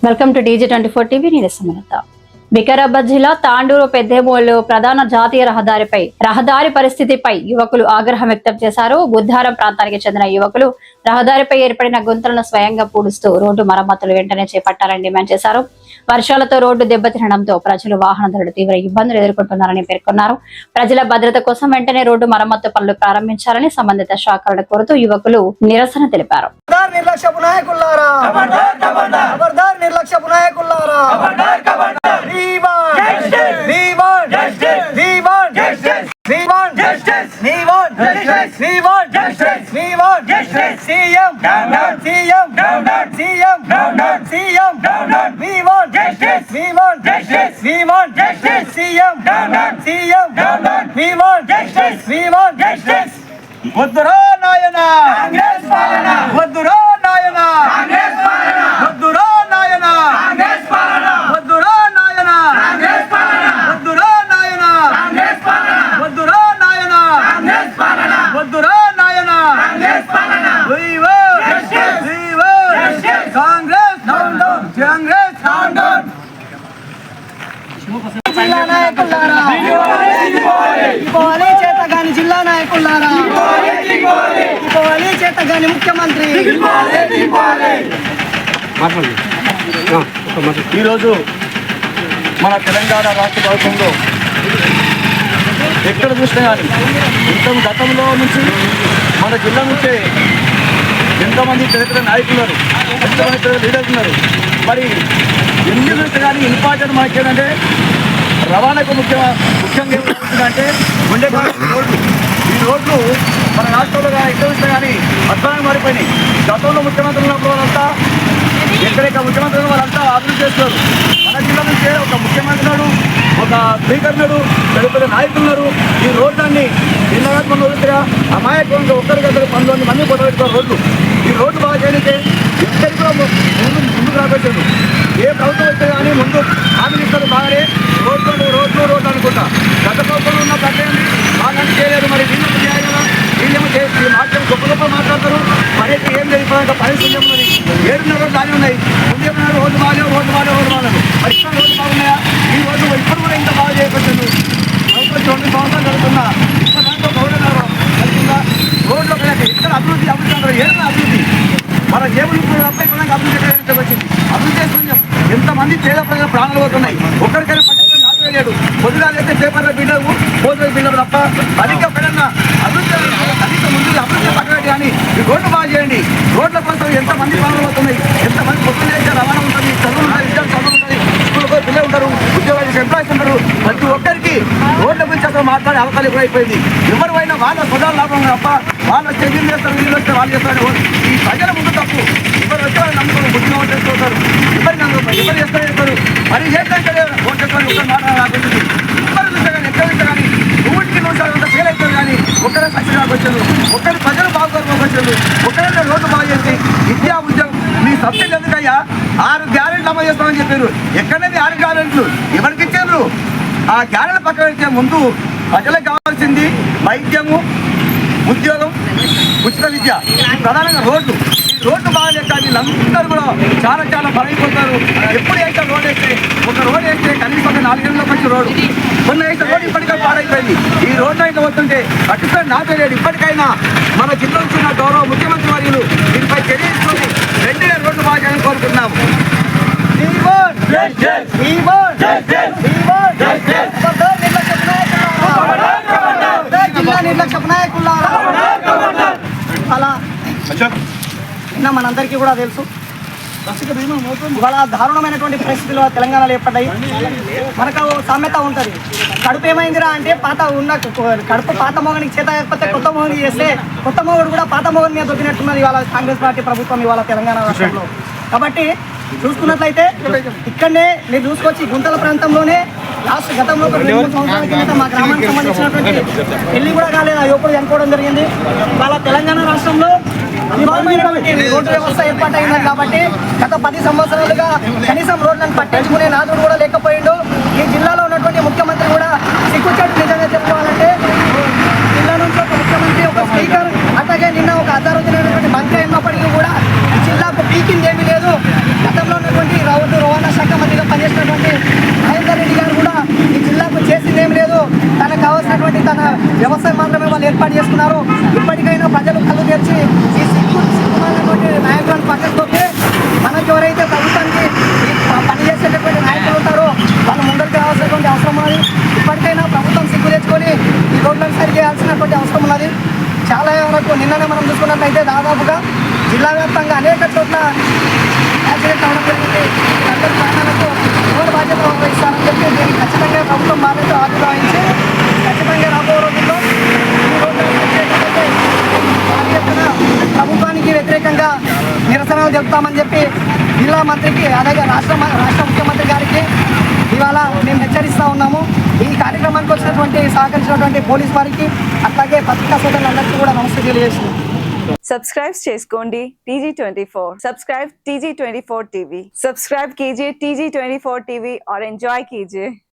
Welcome to DG24 TV. నేను సమనత. వికారాబాద్ జిల్లా తాండూరు పెద్దేమోలు ప్రధాన జాతీయ రహదారి పరిస్థితిపై యువకులు ఆగ్రహం వ్యక్తం చేశారు. బుద్ధారం ప్రాంతానికి చెందిన యువకులు రహదారిపై ఏర్పడిన గుంతలను స్వయంగా పూడుస్తూ రోడ్డు మరమ్మతులు వెంటనే చేపట్టాలని డిమాండ్ చేశారు. వర్షాలతో రోడ్డు దెబ్బతినడంతో ప్రజలు వాహనదారులు తీవ్ర ఇబ్బందులు ఎదుర్కొంటున్నారని పేర్కొన్నారు. ప్రజల భద్రత కోసం వెంటనే రోడ్డు మరమ్మతు పనులు ప్రారంభించాలని సంబంధిత శాఖలను కోరుతూ యువకులు నిరసన తెలిపారు. వద్దురా నాయనా కాంగ్రెస్ పాలన, వద్దురా నాయనా కాంగ్రెస్ పాలన, వద్దురా నాయనా కాంగ్రెస్ పాలన, వద్దురా నాయనా కాంగ్రెస్ పాలన, వద్దురా నాయనా కాంగ్రెస్ పాలన, వద్దురా నాయనా కాంగ్రెస్ పాలన, వద్దురా నాయనా కాంగ్రెస్ పాలన. Congress down down, Congress down down. జిల్లా నాయకులారా, ఇవ్వాలి చేతగాని జిల్లా నాయకులారా, ఇవ్వాలి చేతగాని ముఖ్యమంత్రి. ఈరోజు మన తెలంగాణ రాష్ట్ర ప్రభుత్వంలో ఎక్కడ చూసినా కానీ గతంలో నుంచి మన జిల్లా నుంచే ఎంతమంది తెలంగాణ నాయకులు ఉన్నారు, ఎంతమంది లీడర్స్ ఉన్నారు. మరి ఎన్ని చూస్తే కానీ ఇంపార్టెంట్ మనకి ఏంటంటే రవాణాకు ముఖ్యంగా ఏమవుతుందంటే రోడ్లు. ఈ రోడ్లు మన రాష్ట్రంలో ఎక్కడ చూస్తే కానీ అధ్వానం మారిపోయినాయి. గతంలో ముఖ్యమంత్రులు ఉన్నప్పుడు వాళ్ళంతా ఎక్కడెక్కడ ముఖ్యమంత్రులు వాళ్ళంతా అభివృద్ధి చేస్తున్నారు. మన జిల్లా నుంచే ఒక ముఖ్యమంత్రి ఉన్నాడు, ఒక స్పీకర్ ఉన్నాడు, పెద్ద పెద్ద నాయకులు ఉన్నారు. ఈ రోడ్లన్నీ నిన్నగా వదిలిగా అమాయకంగా ఒక్కరికొక్కరు 12 మంది పొట్టబెట్టుకున్నారు రోడ్లు. ఈ రోడ్లు బాగా చేయడానికి ఎక్కడికి కూడా ముందుకు రాబట్టారు. ఏ ప్రభుత్వం వస్తే కానీ ముందు హామీలు ఇస్తారు బాగానే రోడ్లు అనుకుంటా. గత ప్రభుత్వంలో ఉన్న ప్రజలు బాగా చేయలేదు. మరి వీళ్ళేమో చేసి మాట్లాడి గొప్ప మాట్లాడతారు. మరి ఏం జరిగిపోయిన పరిస్థితి ఉన్నది. 7 రోడ్లు బాగానే ఉన్నాయి. ముందు ఏమన్నా రోడ్డు బాగాలేవు. మరి ఇక్కడ రోడ్లు బాగున్నాయా? ఈ రోడ్లు ఇప్పుడు కూడా ఇంత బాగా చేయబట్టారు. ప్రభుత్వం 2 సంవత్సరాలు జరుగుతున్నా ఇప్పుడు దాంట్లో గౌరవం జరిగిందా? రోడ్లు ఇక్కడ అభివృద్ధి అంటారు. ఏదైనా అభివృద్ధి మన జేబులు అభివృద్ధి వచ్చింది. అభివృద్ధి చేసుకున్నాం. ఎంతమంది పేద ప్రజల ప్రాణాలు పోతున్నాయి. ఒక్కరికైనా పట్టించుకొని నాశనం లేడు. పొద్దుగాలు అయితే పేపర్ల బిల్డరు, పోతుల బిల్డరు తప్ప అధిక ఎక్కడన్నా అభివృద్ధి పక్కన కానీ ఈ రోడ్లు బాగా చేయండి. రోడ్ల కోసం ఎంతమంది ప్రాణాలు పోతున్నాయి. ఎంతమంది పొద్దున్న అయితే రవాణా ఉంటుంది, చదువు ఉంటుంది, విద్యార్థి చదువు ఉంటుంది, స్కూల్లో పిల్లలు ఉంటారు, ఉద్యోగాలు ఎంప్లాయీస్ ఉంటారు. ప్రతి ఒక్కరికి రోడ్ల గురించి అసలు మాట్లాడే అవకాశం కూడా అయిపోయింది. ఎవరివైనా వాళ్ళ స్వదాలు లాభం తప్ప వాళ్ళ చెల్లింగ్ చేస్తారు, వీళ్ళు వస్తే వాళ్ళు చేస్తారు. ఈ ప్రజల ముందు తప్పు. ఎవరు వచ్చే వాళ్ళు నమ్ముతారు, ఉద్యోగం చేసుకుంటారు. ఎవరు చేస్తారు మరి చేస్తారు ఓటు చేసుకొని ఒక్కరు మాట్లాడాలి. ఎవరు చూస్తే కానీ ఎక్కడ చూస్తే కానీ 100% ఫెయిల్ అవుతారు. కానీ ఒక్కరే సక్సెస్ కాకొచ్చారు, ఒక్కరి ప్రజలు బాగుకోవచ్చారు, ఒక్కరైతే రోడ్డు బాగా చేసి విద్యా ఉద్యోగం. మీ సబ్సిడీ ఎందుకయ్యా 6 గ్యారెంట్లు అమలు చేస్తామని చెప్పారు. ఎక్కడనేది 6 గ్యారెంట్లు ఎవరికి ఇచ్చారు? ఆ గ్యారెంట్లు పక్కన పెట్టే ముందు ప్రజలకు కావాల్సింది వైద్యము, ఉద్యోగం, ఉచిత విద్య, ప్రధానంగా రోడ్లు. ఈ రోడ్డు బాగాలేక వీళ్ళందరూ కూడా చాలా బలైపోతారు. ఎప్పుడు అయితే రోడ్ వేస్తే ఒక రోడ్ వేస్తే కనీసం ఒక 4 గంటలకు వచ్చి రోడ్డు కొన్ని అయితే రోడ్డు ఇప్పటికే పాడైపోయింది. ఈ రోడ్డు అయితే వస్తుంటే అటుపై నాటలేదు. ఇప్పటికైనా మన జిల్లా నుంచి ఉన్న గౌరవ ముఖ్యమంత్రి వర్యులు దీనిపై చర్య తీసుకొని వెంటనే రోడ్డు బాగా చేయాలని కోరుకుంటున్నాము. నిర్లక్ష్య నాయకులారా, అలా మనందరికీ కూడా తెలుసు ఇవాళ దారుణమైనటువంటి పరిస్థితులు తెలంగాణలో ఏర్పడ్డాయి. మనకు సామెత ఉంటుంది, కడుపు ఏమైందిరా అంటే కడుపు పాత మోగనికి చేత కాకపోతే కొత్త మోగని చేస్తే కొత్త మోగడు కూడా పాత మోగని మీద దొరికినట్టున్నది ఇవాళ కాంగ్రెస్ పార్టీ ప్రభుత్వం ఇవాళ తెలంగాణ రాష్ట్రంలో. కాబట్టి చూసుకున్నట్లయితే ఇక్కడనే మీరు చూసుకొచ్చి గుంతల ప్రాంతంలోనే గతంలో 2-3 సంవత్సరాల కింద మా గ్రామానికి సంబంధించినటువంటి పెళ్లి కూడా కాలేదు, ఆ యువకుడు చనిపోవడం జరిగింది. ఇవాళ తెలంగాణ రాష్ట్రంలో రోడ్డు వ్యవస్థ ఏర్పాటైంది. కాబట్టి గత 10 సంవత్సరాలుగా కనీసం రోడ్లను పట్టించుకునే నాదుడు కూడా లేకపోయిండు. ఈ జిల్లాలో ఉన్నటువంటి ముఖ్యమంత్రి కూడా సిగ్గుచేటు నిజంగా చెప్పుకోవాలంటే జిల్లా నుంచి ఒక ముఖ్యమంత్రి, ఒక స్పీకర్, అట్లాగే నిన్న ఒక అజారుద్దీన్ మంత్రి అయినప్పటికీ కూడా జిల్లాకు పీకింది ఏమీ లేదు. గతంలో ఉన్నటువంటి వ్యవసాయం మాత్రమే వాళ్ళు ఏర్పాటు చేసుకున్నారు. ఇప్పటికైనా ప్రజలు కళ్ళు తెరిచి ఈ సిగ్గుమాలినటువంటి నాయకులను పక్కకు మనకు ఎవరైతే ప్రభుత్వానికి పని చేసేటటువంటి నాయకులు ఉంటారో వాళ్ళు ముందరికి రావాల్సినటువంటి అవసరం ఉన్నది. ఇప్పటికైనా ప్రభుత్వం సిగ్గు తెచ్చుకొని ఈ రోడ్లను సరి చేయాల్సినటువంటి అవసరం ఉన్నది. చాలా వరకు నిన్ననే మనం చూసుకున్నట్లయితే దాదాపుగా జిల్లా వ్యాప్తంగా అనేక చోట్ల యాక్సిడెంట్ అవడం జరిగింది. అందరి ప్రాణాలకు ఎవరు బాధ్యత వహిస్తారని చెప్పి దీనికి ఖచ్చితంగా ప్రభుత్వం బాధ్యత ఆవిర్భవించి ఖచ్చితంగా రాబోయే రోజుల్లో ఈ రోడ్లను ప్రత్యేకంగా భారీ ఎత్తున ప్రభుత్వానికి వ్యతిరేకంగా నిరసనలు చెప్తామని చెప్పి జిల్లా మంత్రికి అలాగే రాష్ట్ర ముఖ్యమంత్రి గారికి ఇవాళ మేము హెచ్చరిస్తూ ఉన్నాము. ఈ కార్యక్రమానికి వచ్చినటువంటి సహకరించినటువంటి పోలీస్ వారికి అట్లాగే పత్రికా సోదరులందరికీ కూడా నమస్తే తెలియజేస్తున్నాం. सब्सक्राइब చేసుకోండి TG24 subscribe TG24 TV subscribe कीजिए TG24 TV और एंजॉय कीजिए।